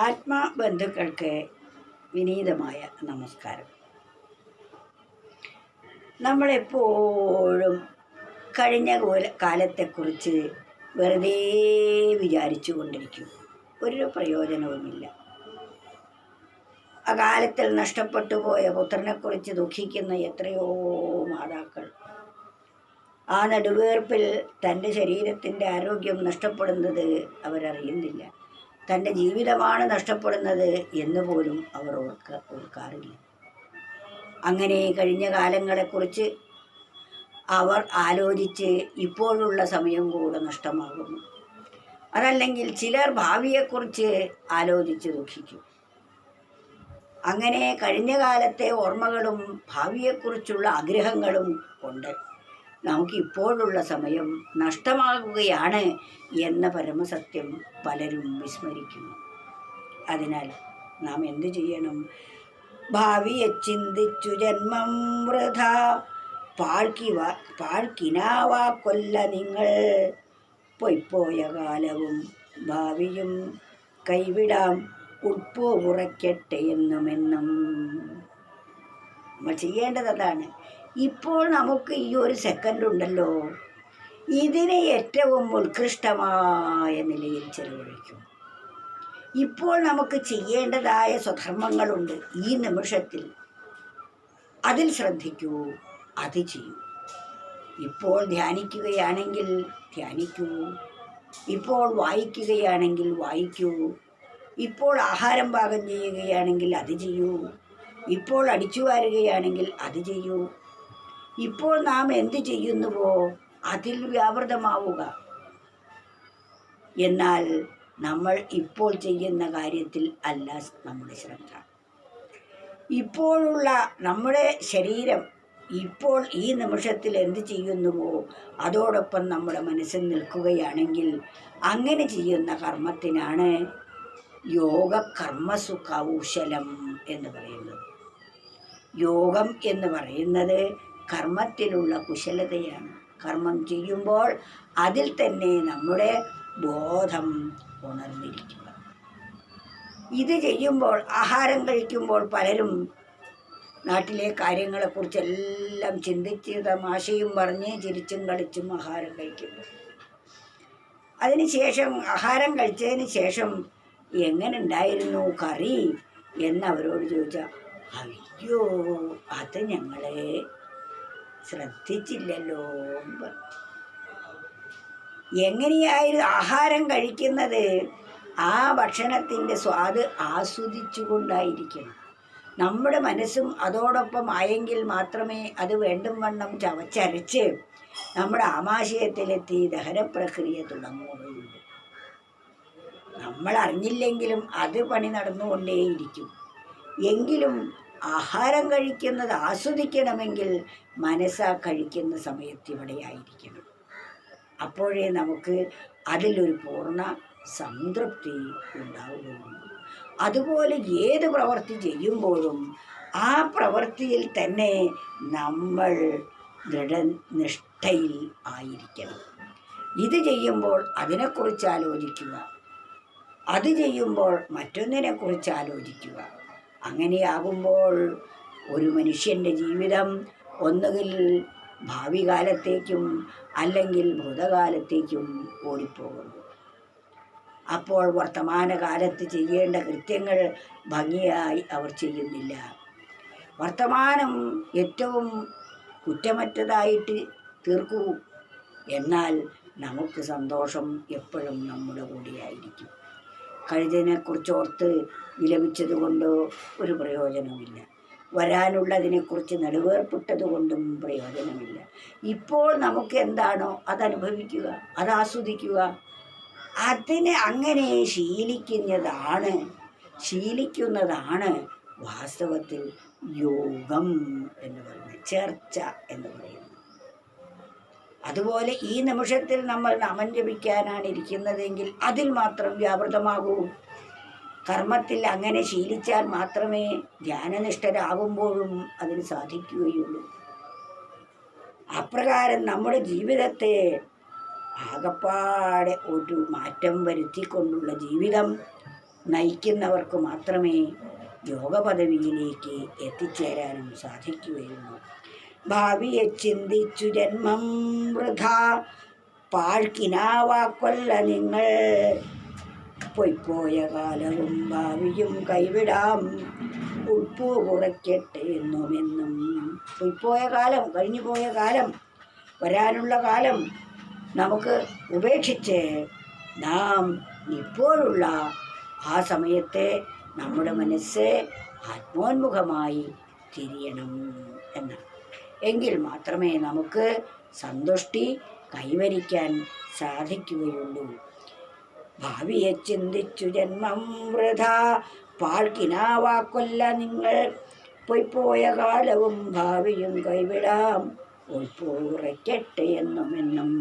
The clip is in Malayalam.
ആത്മബന്ധുക്കൾക്ക് വിനീതമായ നമസ്കാരം. നമ്മളെപ്പോഴും കഴിഞ്ഞ കാലത്തെക്കുറിച്ച് വെറുതെ വിചാരിച്ചു കൊണ്ടിരിക്കും. ഒരു പ്രയോജനവുമില്ല. ആ കാലത്തിൽ നഷ്ടപ്പെട്ടു പോയ പുത്രനെക്കുറിച്ച് ദുഃഖിക്കുന്ന എത്രയോ മാതാക്കൾ. ആ നെടുവേർപ്പിൽ തൻ്റെ ശരീരത്തിൻ്റെ ആരോഗ്യം നഷ്ടപ്പെടുന്നത് അവരറിയുന്നില്ല. തൻ്റെ ജീവിതമാണ് നഷ്ടപ്പെടുന്നത് എന്ന് പോലും അവർ ഓർക്കാറില്ല. അങ്ങനെ കഴിഞ്ഞ കാലങ്ങളെക്കുറിച്ച് അവർ ആലോചിച്ച് ഇപ്പോഴുള്ള സമയം കൂടെ നഷ്ടമാകുന്നു. അതല്ലെങ്കിൽ ചിലർ ഭാവിയെക്കുറിച്ച് ആലോചിച്ച് ദുഃഖിക്കും. അങ്ങനെ കഴിഞ്ഞ കാലത്തെ ഓർമ്മകളും ഭാവിയെക്കുറിച്ചുള്ള ആഗ്രഹങ്ങളും കൊണ്ട് നമുക്കിപ്പോഴുള്ള സമയം നഷ്ടമാകുകയാണ് എന്ന പരമസത്യം പലരും വിസ്മരിക്കുന്നു. അതിനാൽ നാം എന്തു ചെയ്യണം? ഭാവിയെ ചിന്തിച്ചു ജന്മം വൃഥ പാഴ്ക്കിനാവാക്കൊല്ല നിങ്ങൾ. പൊയ്പോയ കാലവും ഭാവിയും കൈവിടാം ഉൾപ്പോ ഉറയ്ക്കട്ടെ എന്നുമെന്നും. നമ്മൾ ചെയ്യേണ്ടത് അതാണ്. ഇപ്പോൾ നമുക്ക് ഈ ഒരു സെക്കൻഡ് ഉണ്ടല്ലോ, ഇതിനെ ഏറ്റവും ഉത്കൃഷ്ടമായ നിലയിൽ ചെലവഴിക്കും. ഇപ്പോൾ നമുക്ക് ചെയ്യേണ്ടതായ സ്വധർമ്മങ്ങളുണ്ട്. ഈ നിമിഷത്തിൽ അതിൽ ശ്രദ്ധിക്കൂ, അത് ചെയ്യൂ. ഇപ്പോൾ ധ്യാനിക്കുകയാണെങ്കിൽ ധ്യാനിക്കൂ. ഇപ്പോൾ വായിക്കുകയാണെങ്കിൽ വായിക്കൂ. ഇപ്പോൾ ആഹാരം പാകം ചെയ്യുകയാണെങ്കിൽ അത് ചെയ്യൂ. ഇപ്പോൾ അടിച്ചു വാരുകയാണെങ്കിൽ അത് ചെയ്യൂ. ഇപ്പോൾ നാം എന്ത് ചെയ്യുന്നുവോ അതിൽ വ്യാപൃതമാവുക. എന്നാൽ നമ്മൾ ഇപ്പോൾ ചെയ്യുന്ന കാര്യത്തിൽ അല്ല നമ്മുടെ ശ്രദ്ധ. ഇപ്പോഴുള്ള നമ്മുടെ ശരീരം ഇപ്പോൾ ഈ നിമിഷത്തിൽ എന്ത് ചെയ്യുന്നുവോ അതോടൊപ്പം നമ്മുടെ മനസ്സിൽ നിൽക്കുകയാണെങ്കിൽ അങ്ങനെ ചെയ്യുന്ന കർമ്മത്തിനാണ് യോഗ കർമ്മസു കൗശലം എന്ന് പറയുന്നത്. യോഗം എന്ന് പറയുന്നത് കർമ്മത്തിലുള്ള കുശലതയാണ്. കർമ്മം ചെയ്യുമ്പോൾ അതിൽ തന്നെ നമ്മുടെ ബോധം ഉണർന്നിരിക്കുക. ഇത് ചെയ്യുമ്പോൾ ആഹാരം കഴിക്കുമ്പോൾ പലരും നാട്ടിലെ കാര്യങ്ങളെക്കുറിച്ചെല്ലാം ചിന്തിച്ച് തമാശയും പറഞ്ഞ് ചിരിച്ചും കളിച്ചും ആഹാരം കഴിക്കുന്നു. അതിനുശേഷം ആഹാരം കഴിച്ചതിന് ശേഷം എങ്ങനെ ഉണ്ടായിരുന്നു കറി എന്നവരോട് ചോദിച്ചാൽ, അയ്യോ അത് ഞങ്ങളെ ശ്രദ്ധിച്ചില്ലല്ലോ. എങ്ങനെയായിരുന്നു ആഹാരം കഴിക്കുന്നത്? ആ ഭക്ഷണത്തിൻ്റെ സ്വാദ് ആസ്വദിച്ചു കൊണ്ടായിരിക്കണം. നമ്മുടെ മനസ്സും അതോടൊപ്പം ആയെങ്കിൽ മാത്രമേ അത് വേണ്ടും വണ്ണം ചവച്ചരച്ച് നമ്മുടെ ആമാശയത്തിലെത്തി ദഹനപ്രക്രിയ തുടങ്ങുകയുള്ളൂ. നമ്മൾ അറിഞ്ഞില്ലെങ്കിലും അത് പണി നടന്നുകൊണ്ടേയിരിക്കും. എങ്കിലും ആഹാരം കഴിക്കുന്നത് ആസ്വദിക്കണമെങ്കിൽ മനസ്സാ കഴിക്കുന്ന സമയത്ത് ഇവിടെ ആയിരിക്കണം. അപ്പോഴേ നമുക്ക് അതിലൊരു പൂർണ്ണ സംതൃപ്തി ഉണ്ടാവുകയുള്ളൂ. അതുപോലെ ഏത് പ്രവൃത്തി ചെയ്യുമ്പോഴും ആ പ്രവൃത്തിയിൽ തന്നെ നമ്മൾ ദൃഢനിഷ്ഠയിൽ ആയിരിക്കണം. ഇത് ചെയ്യുമ്പോൾ അതിനെക്കുറിച്ച് ആലോചിക്കുക, അത് ചെയ്യുമ്പോൾ മറ്റൊന്നിനെക്കുറിച്ച് ആലോചിക്കുക. അങ്ങനെയാകുമ്പോൾ ഒരു മനുഷ്യൻ്റെ ജീവിതം ഒന്നുകിൽ ഭാവി കാലത്തേക്കും അല്ലെങ്കിൽ ഭൂതകാലത്തേക്കും ഓടിപ്പോകുന്നു. അപ്പോൾ വർത്തമാനകാലത്ത് ചെയ്യേണ്ട കൃത്യങ്ങൾ ഭംഗിയായി അവർ ചെയ്യുന്നില്ല. വർത്തമാനം ഏറ്റവും കുറ്റമറ്റതായിട്ട് തീർക്കൂ. എന്നാൽ നമുക്ക് സന്തോഷം എപ്പോഴും നമ്മുടെ കൂടെയായിരിക്കും. കഴിഞ്ഞതിനെക്കുറിച്ചോർത്ത് വിലപിച്ചത് കൊണ്ടോ ഒരു പ്രയോജനമില്ല. വരാനുള്ളതിനെക്കുറിച്ച് നെടുവേർപ്പിട്ടത് കൊണ്ടും പ്രയോജനമില്ല. ഇപ്പോൾ നമുക്ക് എന്താണോ അതനുഭവിക്കുക, അത് ആസ്വദിക്കുക. അതിനെ അങ്ങനെ ശീലിക്കുന്നതാണ് വാസ്തവത്തിൽ യോഗം എന്ന് പറയുന്നത്, ചേർച്ച എന്ന് പറയുന്നത്. അതുപോലെ ഈ നിമിഷത്തിൽ നമ്മൾ നാമം ജപിക്കാനാണ് ഇരിക്കുന്നതെങ്കിൽ അതിൽ മാത്രം വ്യാപൃതമാകൂ. കർമ്മത്തിൽ അങ്ങനെ ശീലിച്ചാൽ മാത്രമേ ധ്യാനനിഷ്ഠരാകുമ്പോഴും അതിന് സാധിക്കുകയുള്ളൂ. അപ്രകാരം നമ്മുടെ ജീവിതത്തെ ആകപ്പാടെ ഒരു മാറ്റം വരുത്തിക്കൊണ്ടുള്ള ജീവിതം നയിക്കുന്നവർക്ക് മാത്രമേ യോഗപദവിയിലേക്ക് എത്തിച്ചേരാനും സാധിക്കുകയുള്ളൂ. ഭാവിയെ ചിന്തിച്ചു ജന്മം വൃഥാ പാഴ്ക്കിനാവാക്കൊല്ല നിങ്ങൾ. പൊയ്പോയ കാലവും ഭാവിയും കൈവിടാം ഉൾപ്പൂ കുറയ്ക്കട്ടെ എന്നുമെന്നും. പൊയ്പോയ കാലം, കഴിഞ്ഞു പോയ കാലം, വരാനുള്ള കാലം നമുക്ക് ഉപേക്ഷിച്ച് നാം ഇപ്പോഴുള്ള ആ സമയത്തെ നമ്മുടെ മനസ്സ് ആത്മോന്മുഖമായി തിരിയണം എന്നാണ്. എങ്കിൽ മാത്രമേ നമുക്ക് സന്തുഷ്ടി കൈവരിക്കാൻ സാധിക്കുകയുള്ളൂ. ഭാവിയെ ചിന്തിച്ചു ജന്മം വൃഥാ പാഴ്ക്കിനാവാക്കൊല്ല നിങ്ങൾ. പൊയ്പോയ കാലവും ഭാവിയും കൈവിടാം ഉൾപ്പൂറയ്ക്കട്ടെ എന്നുമെന്നും.